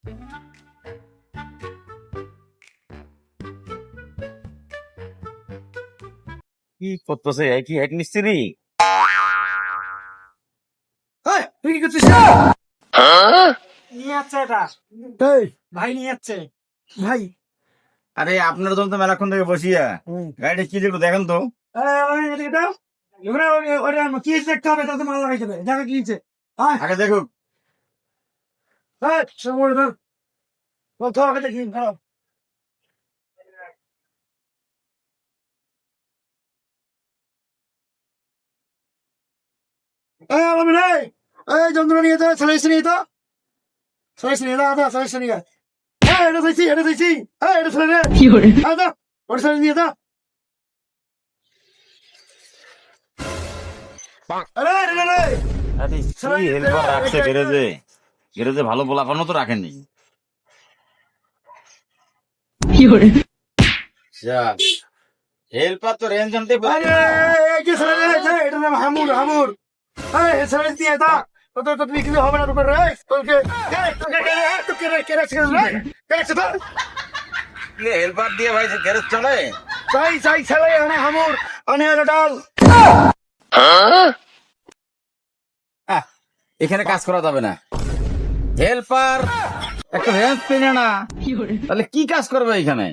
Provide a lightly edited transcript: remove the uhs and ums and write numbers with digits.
কি করতেছে? কি এক মিস্ত্রি? তুই কি করছিস? নিয়ে যাচ্ছে এটা ভাই, নিয়ে যাচ্ছে ভাই। আরে আপনার জন্য তো মেলাক্ষণ থেকে বসিয়া গাড়িটা কি একটু দেখেন তো। কি দেখতে হবে? তাতে মাল লাগাই দেবে। দেখা কি নিচে আগে দেখুক। বলতো আগে দেখি। যন্ত্র নিয়ে তো সারাইছে নিয়ে তো সারাইছে নিয়ে দা সারাইছে নিয়ে এটা চাইছি এটা চাইছি এটা ছেড়ে রে কি করে ওটা ছেড়ে নিয়ে দা। আরে রে রে আরে কি হেল্পার রাখছে গ্যারেজে? গ্যারেজে ভালো পোলাপানও তো রাখেনি। হেল্পার তো রেঞ্জ আনতে আরে এই যে ছেড়ে রে এটা নাম হামুর হামুর। এই ছেড়ে দিয়ে দা তো তো বিক্রি হবে না তোর রে তোকে তোকে কে ছেড়ে রে কে ছেড়ে হেল্পার দিয়ে ভাই গ্যারেজ চলে? চাই চাই ছেড়ে না হামুর আনে ডাল। এখানে কাজ করা যাবে না। হেল্পার একটা রেঞ্জ পেনে না, তাহলে কি কাজ করবে এখানে?